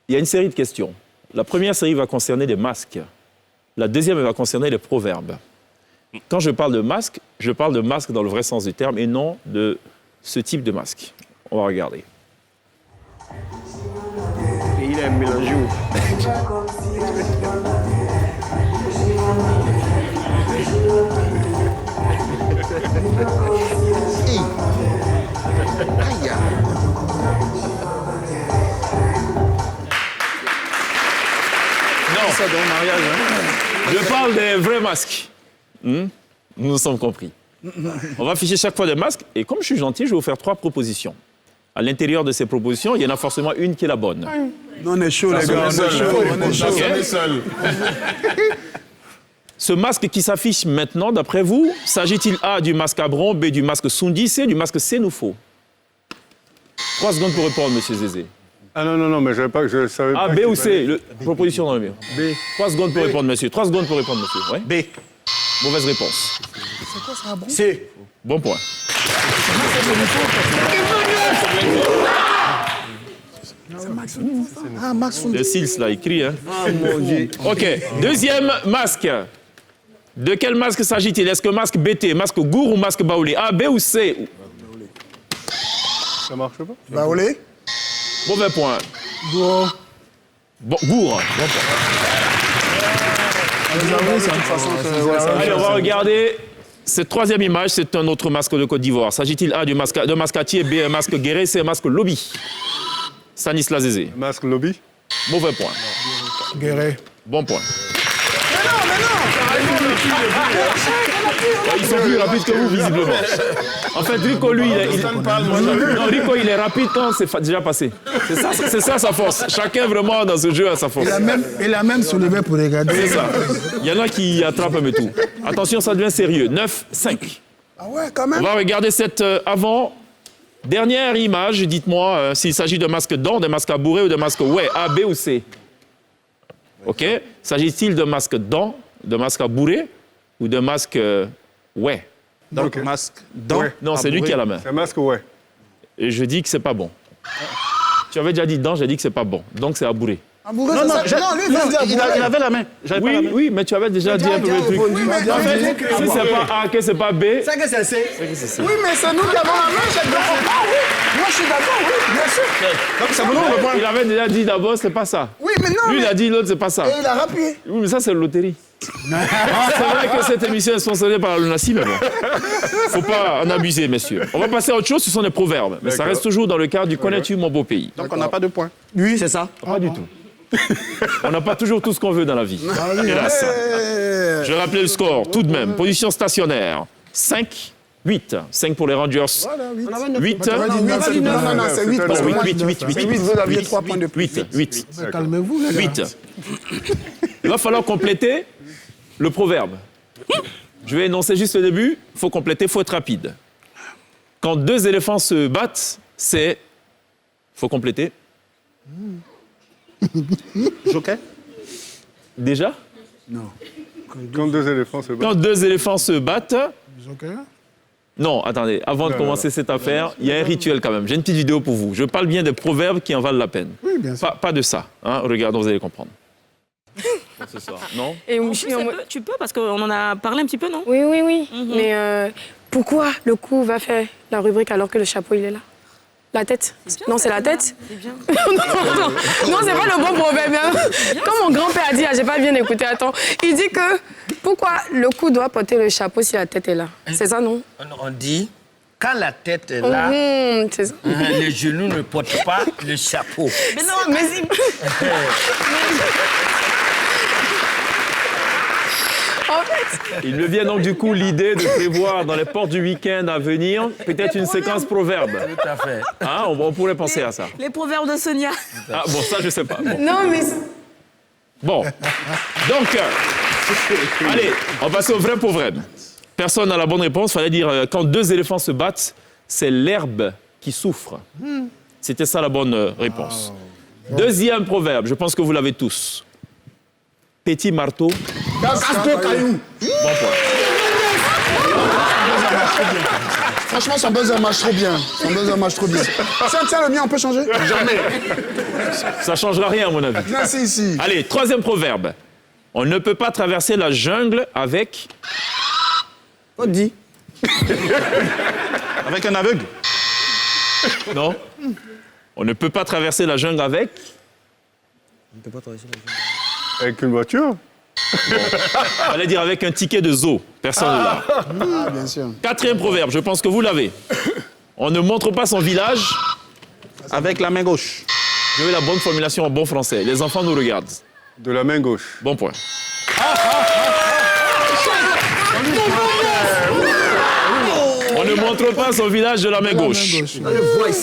il y a une série de questions. La première série va concerner des masques. La deuxième va concerner les proverbes. Quand je parle de masque dans le vrai sens du terme et non de ce type de masque. On va regarder. Et il a mélangé. Non, ça dans le mariage. Hein. Je parle des vrais masques. Nous nous sommes compris. On va afficher chaque fois des masques et comme je suis gentil, je vais vous faire 3 propositions. À l'intérieur de ces propositions, il y en a forcément une qui est la bonne. Non, on est chaud, les gars. On est chaud. seul. Ce masque qui s'affiche maintenant, d'après vous, s'agit-il A du masque Abron, B du masque Sundi, C du masque Sénoufo? 3 secondes pour répondre, monsieur Zézé. Ah non, mais je savais pas. A, B ou C? Proposition dans le mur. B. 3 secondes pour répondre, monsieur. 3 secondes pour répondre, monsieur. Ouais. B. Mauvaise réponse. C'est quoi ça, Abron? C. Bon point. C'est Max. Ah, Max. Le Sils, là, écrit. Hein. Ah mon Dieu. OK. Deuxième masque. De quel masque s'agit-il? Est-ce que masque BT, masque Gour ou masque Baoulé? A, B ou C? Ça marche pas? Baoulé. Mauvais point. Gour. Bon, Gour. Bon point. Allez, on va regarder cette 3e image. C'est un autre masque de Côte d'Ivoire. S'agit-il A, de mascatier, B, un masque Guéré, C, un masque Lobby? Stanislas Zézé. Masque lobby? Mauvais point. Guéré. Bon point. Ils sont plus rapides que vous, visiblement. En fait, Rico, lui, Rico, il est rapide quand c'est déjà passé. C'est ça sa force. Chacun, vraiment, dans ce jeu, a sa force. Il a même soulevé pour regarder. C'est ça. Il y en a qui attrapent un peu tout. Attention, ça devient sérieux. 9-5. Ah ouais, quand même. On va regarder cette avant-dernière image. Dites-moi s'il s'agit de masque d'or, de masque à bourrer ou de masque ouais. A, B ou C? OK. S'agit-il de masque d'or, de masque à bourrer ou de masque ouais? Donc, Ok. masque dans. Ouais. Non, c'est lui qui a la main. C'est masque, ouais. Et je dis que c'est pas bon. Tu avais déjà dit dedans, j'ai dit que c'est pas bon. Donc c'est à bourrer. Abouré, Non, c'est ça. Non, lui, il vient de dire il Abouré. avait la main. J'avais pas la main. Oui, mais tu avais déjà dit un peu le truc. Oui, mais En fait, si c'est pas A, que c'est pas B, c'est que c'est C. Oui, mais c'est nous qui avons la main, j'ai bien compris. Oui. Moi, je suis d'accord, oui, bien sûr. Donc, ça me donne le point. il avait déjà dit d'abord, c'est pas ça. Oui, mais non. Lui, il a dit l'autre, c'est pas ça. Et il a rappuyé. Oui, mais ça, c'est la loterie. C'est vrai que cette émission est sponsorisée par la Lunassi, mais bon. Faut pas en abuser, messieurs. On va passer à autre chose, ce sont des proverbes. Mais ça reste toujours dans le cadre du connais-tu mon beau pays. Donc, on n'a pas de point. Oui. C'est ça? Pas du tout. On n'a pas toujours tout ce qu'on veut dans la vie. Hélas. Je vais rappeler le score, tout de même. Position stationnaire. 5, 8. 5 pour les Rangers. Voilà, 8. 8. Non, c'est 8. Non, 8. C'est 8, vous aviez 3 points de plus. 8. Calmez-vous, les gars. 8. Il va falloir compléter le proverbe. Je vais énoncer juste le début. Il faut compléter, il faut être rapide. Quand 2 éléphants se battent, c'est... Il faut compléter. Joker? Déjà? Quand 2 éléphants se battent. Quand 2 éléphants se battent... Joker. Non, attendez, avant de commencer cette affaire, il y a un rituel quand même. J'ai une petite vidéo pour vous. Je parle bien des proverbes qui en valent la peine. Oui, bien sûr. Pas de ça. Hein. Regardons, vous allez comprendre. Pour ce soir, non? Et tu peux, parce qu'on en a parlé un petit peu, non? Oui, oui, oui. Mais pourquoi le cou va faire la rubrique alors que le chapeau, il est là? La tête? Non, c'est la tête? Non, c'est pas le bon proverbe. Comme mon grand-père a dit, j'ai pas bien écouté, attends. Il dit que pourquoi le cou doit porter le chapeau si la tête est là? C'est ça, non? On dit, quand la tête est là, C'est ça. les genoux ne portent pas le chapeau. Mais non, mais En fait, Il me vient donc du coup l'idée de prévoir dans les portes du week-end à venir peut-être une séquence proverbe. Tout à fait. Hein, on pourrait penser à ça. les proverbes de Sonia. Ah bon, ça je sais pas. Bon. non, mais... Bon. Donc, allez, on va passer au vrai proverbe. Personne n'a la bonne réponse. Fallait dire quand 2 éléphants se battent, c'est l'herbe qui souffre. C'était ça la bonne réponse. Deuxième proverbe, je pense que vous l'avez tous. Petit marteau. Casse-toi, caillou. Bon point. Franchement, son buzzer marche trop bien. Son buzzer marche trop bien. Tiens, le mien, on peut changer? Jamais. Ça changera rien, à mon avis. Non, si. Allez, troisième proverbe. On ne peut pas traverser la jungle avec... On dit. Avec un aveugle. Non. On ne peut pas traverser la jungle avec... Avec une voiture? Fallait dire avec un ticket de zoo. Personne ne l'a. Ah, bien sûr. Quatrième proverbe, je pense que vous l'avez. On ne montre pas son village. Avec la main gauche. Je veux la bonne formulation en bon français. Les enfants nous regardent. De la main gauche. Bon point. On ne montre pas son village de la main gauche.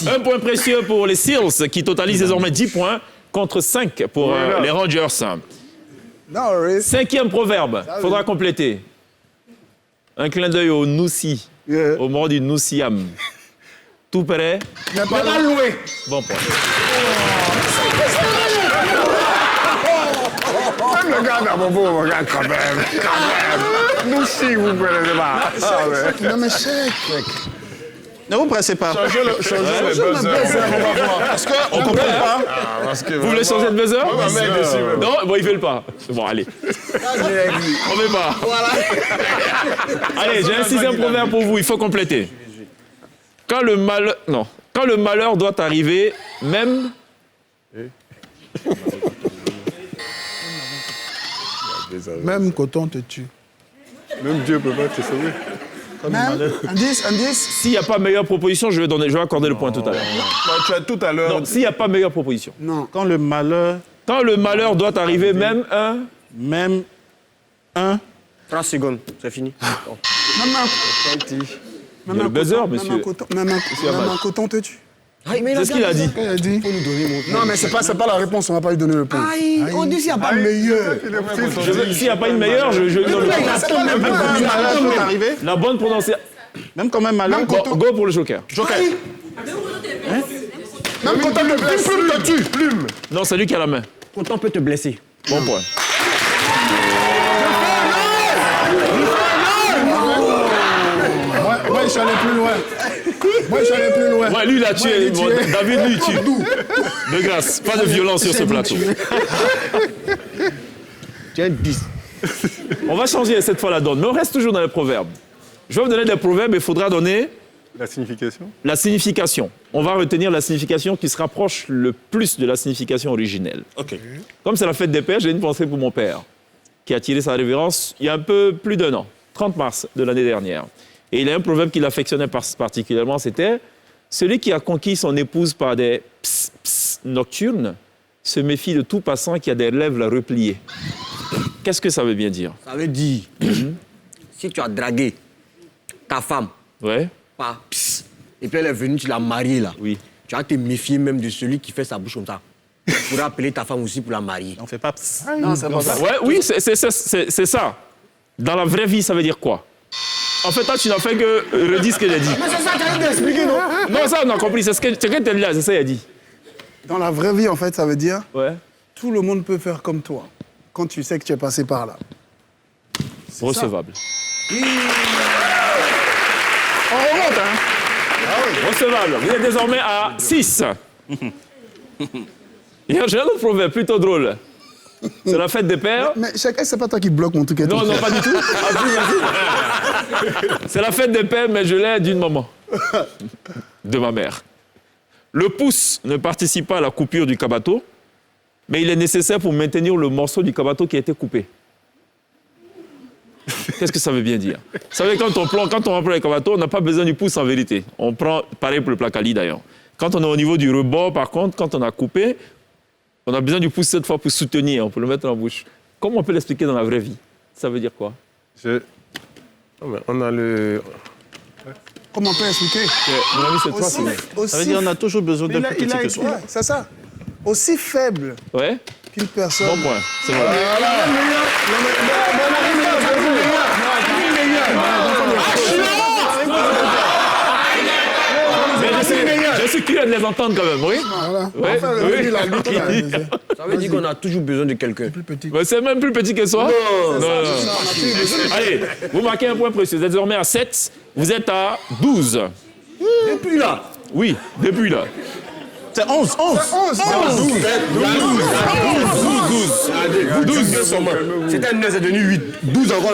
Un point précieux pour les Seals qui totalisent désormais 10 points contre 5 pour les Rangers. Non, worries. Cinquième proverbe, faudra compléter. Un clin d'œil au Noussi, au moment du Noussiam. Tout prêt? Mais pas loué. Bon point. Le gars d'Abobo, regarde quand même. Nous, si vous connaissez pas. Non, mais chèque. Ne vous pressez pas. Changez le buzzer, on va voir. Parce qu'on ne comprend pas. Vous voulez changer de buzzer? Buzzer. Non, bon, ils veulent pas. Bon, allez. On met pas. Allez, j'ai un sixième proverbe pour vous, il faut compléter. Quand le malheur doit arriver, même... Même coton te tue. Même Dieu peut pas te sauver. Même, indice. S'il n'y a pas meilleure proposition, je vais accorder le point tout à l'heure. Tu as tout à l'heure. Non, s'il n'y a pas meilleure proposition. Non. Quand le malheur, Quand le malheur doit arriver, même un... même un, 30 secondes, c'est fini. Même Il y a le buzzer, monsieur. Même un coton te tue. C'est ce qu'il a dit. Il a dit. Non, mais c'est pas la réponse, on va pas lui donner le point. On dit s'il n'y a pas meilleur. S'il n'y a pas une meilleure, je donne le point. même quand un malheur peut arriver, La bonne prononciation... même quand un malheur, Go pour le joker. Joker. Même coton te blesse. Plume te tue. Plume. Non, c'est lui qui a la main. Content peut te blesser. Bon point. Moi, je suis allé plus loin. Ouais, lui, il a tué. Bon, David, lui, il tue. De grâce, pas de violence sur ce plateau. Tu as 10. On va changer cette fois la donne, mais on reste toujours dans les proverbes. Je vais vous donner des proverbes et il faudra donner La signification? la signification. On va retenir la signification qui se rapproche le plus de la signification originelle. Ok. Comme c'est la fête des pères, j'ai une pensée pour mon père, qui a tiré sa révérence il y a un peu plus d'un an, 30 mars de l'année dernière. Et il a un proverbe qu'il affectionnait particulièrement, c'était « Celui qui a conquis son épouse par des ps nocturnes se méfie de tout passant qui a des lèvres repliées. » Qu'est-ce que ça veut bien dire? Ça veut dire, si tu as dragué ta femme Ouais, par pss, et puis elle est venue, tu l'as mariée là, oui. tu vas te méfier même de celui qui fait sa bouche comme ça. Tu pourras appeler ta femme aussi pour la marier. On fait pas pss. Non, c'est pas ça. Ouais, oui, c'est ça. Dans la vraie vie, ça veut dire quoi? En fait, toi, tu n'as fait que redire ce que j'ai dit. Mais c'est ça que tu as expliqué, non? Non, ça, on a compris. C'est ce que tu as dit là, c'est ça qu'il a dit. Dans la vraie vie, en fait, ça veut dire Ouais. tout le monde peut faire comme toi quand tu sais que tu es passé par là. Recevable. On remonte, hein? Recevable. Vous êtes désormais à 6. J'ai un autre proverbe plutôt drôle. C'est la fête des pères. Mais chacun, c'est pas toi qui bloque mon truc et tout. Non, non, pas du tout. Ah, vas-y. C'est la fête des pères, mais je l'ai d'une maman. De ma mère. Le pouce ne participe pas à la coupure du cabato, mais il est nécessaire pour maintenir le morceau du cabato qui a été coupé. Qu'est-ce que ça veut bien dire? Vous savez, quand on emploie les cabatos, on n'a pas besoin du pouce en vérité. On prend, pareil pour le placali d'ailleurs. Quand on est au niveau du rebord, par contre, quand on a coupé, on a besoin du pouce cette fois pour soutenir, on peut le mettre en bouche. Comment on peut l'expliquer dans la vraie vie? Ça veut dire quoi? On a le... Comment on peut expliquer? Mon ami, c'est toi, Aussi, c'est Ça veut dire qu'on a toujours besoin d'un plus petit que soi. Ouais, c'est ça. Aussi faible Ouais? qu'une personne. Bon point. C'est voilà. Mais je suis curieux de les entendre quand même, oui. Voilà. Ouais, Enfin, oui. la lutte, là, Ça veut dire qu'on a toujours besoin de quelqu'un. plus petit. Mais c'est même plus petit que soi. Non. Allez, vous marquez un point précieux. Désormais à 7, vous êtes à 12. Depuis là. Oui, depuis là. C'est 11. 12. C'était un 9, c'est devenu 8. 12 encore.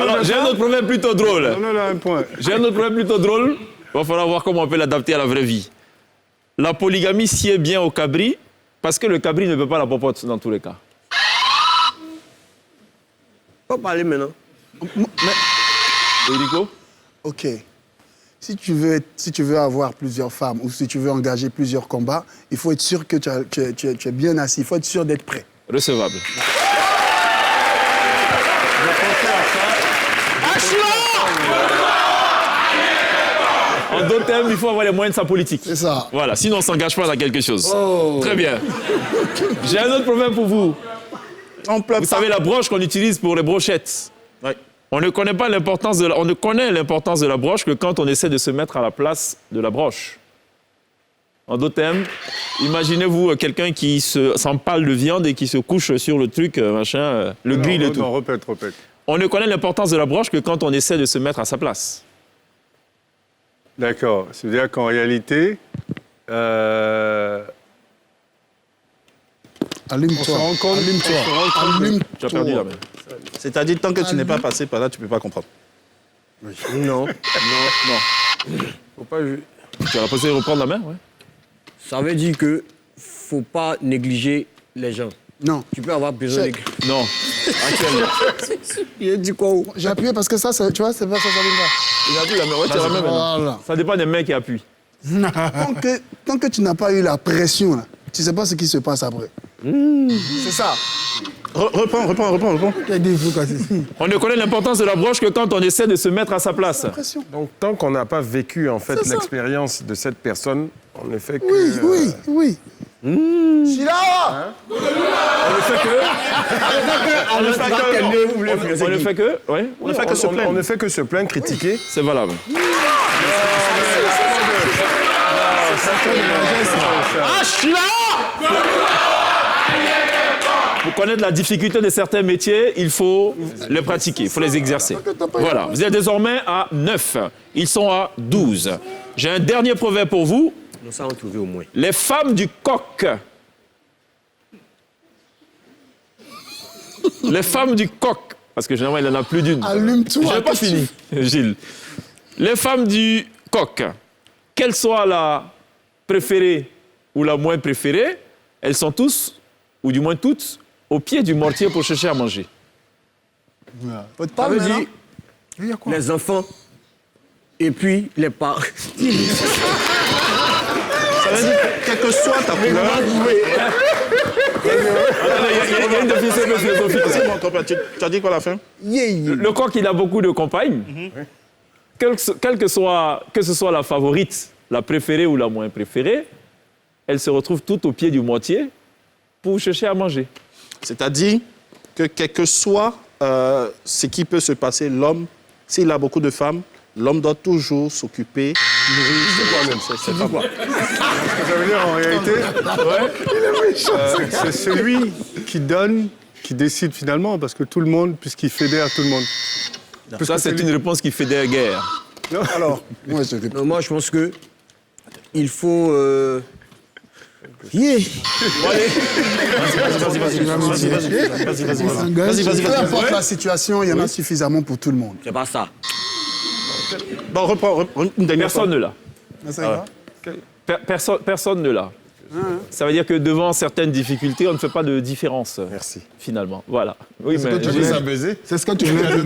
Alors, j'ai un autre problème plutôt drôle. On a un point. J'ai un autre problème plutôt drôle. Il va falloir voir comment on peut l'adapter à la vraie vie. La polygamie sied bien au cabri, parce que le cabri ne veut pas la popote dans tous les cas. Faut parler maintenant. Erico? OK. Si tu veux avoir plusieurs femmes ou si tu veux engager plusieurs combats, il faut être sûr que tu es bien assis. Il faut être sûr d'être prêt. Recevable. En d'autres termes, il faut avoir les moyens de sa politique. C'est ça. Voilà, sinon on ne s'engage pas dans quelque chose. Très bien. J'ai un autre problème pour vous. Vous savez, la broche qu'on utilise pour les brochettes. Ouais. On ne connaît l'importance de la broche que quand on essaie de se mettre à la place de la broche. En d'autres termes, imaginez-vous quelqu'un qui s'empale de viande et qui se couche sur le truc, machin, le grill et tout. Non, répète. On ne connaît l'importance de la broche que quand on essaie de se mettre à sa place. D'accord. C'est-à-dire qu'en réalité, Allume-toi. on se rend compte- Allume-toi. Allume-toi. Tu as perdu la main. C'est-à-dire, tant que tu n'es pas passé par là, tu ne peux pas comprendre. Non. faut pas... Tu as posé reprendre la main, ouais. Ça veut dire que faut pas négliger les gens. Non. Tu peux avoir besoin de... Non. Il a dit quoi? J'ai appuyé parce que ça, tu vois, c'est pas ça, ça vient pas. Il a plus la main. Ouais, tu as la main maintenant. Voilà. Ça dépend des mains qui appuient. Tant que tu n'as pas eu la pression, là, tu ne sais pas ce qui se passe après. C'est ça. Reprends. Tu as dit, vous, quoi, c'est On ne connaît l'importance de la broche que quand on essaie de se mettre à sa place. pression. Donc, tant qu'on n'a pas vécu, en fait, l'expérience de cette personne, on ne fait que... Oui. Sheila! On ne fait que se plaindre, critiquer. C'est valable. Pour connaître la difficulté de certains métiers, il faut les pratiquer, il faut les exercer. Voilà, vous êtes désormais à 9. Ils sont à 12. J'ai un dernier proverbe pour vous. Nous ça, on trouvé au moins. Les femmes du coq. Les femmes du coq. Parce que généralement, il n'y en a plus d'une. Allume-toi. Je n'ai pas fini, Gilles. Les femmes du coq, qu'elle soit la préférée ou la moins préférée, elles sont tous, ou du moins toutes, au pied du mortier pour chercher à manger. Ça veut dire les enfants et puis les parents. Ça veut dire, quelle que soit ta couleur... Il y a une définition philosophique. C'est bon, tu as dit quoi à la fin? Le coq, il a beaucoup de compagnes. Que ce soit la favorite, la préférée ou la moins préférée, elles se retrouvent toutes au pied du mortier pour chercher à manger. C'est-à-dire que quel que soit ce qui peut se passer, l'homme, s'il a beaucoup de femmes, l'homme doit toujours s'occuper, nourrir. C'est pas moi. Ça veut dire, en réalité, c'est celui qui donne, qui décide finalement, parce que tout le monde, puisqu'il fédère tout le monde. Ça, c'est une réponse qui fait des guerres. Alors, moi, je pense que il faut... Peu importe la situation, il y en a suffisamment pour tout le monde. C'est pas ça. Bon, reprends une dernière fois. Personne ne l'a. Personne ne l'a. Ça veut dire que devant certaines difficultés, on ne fait pas de différence. Merci. Finalement, voilà. Oui, C'est ce que tu voulais dire. C'est ce que tu voulais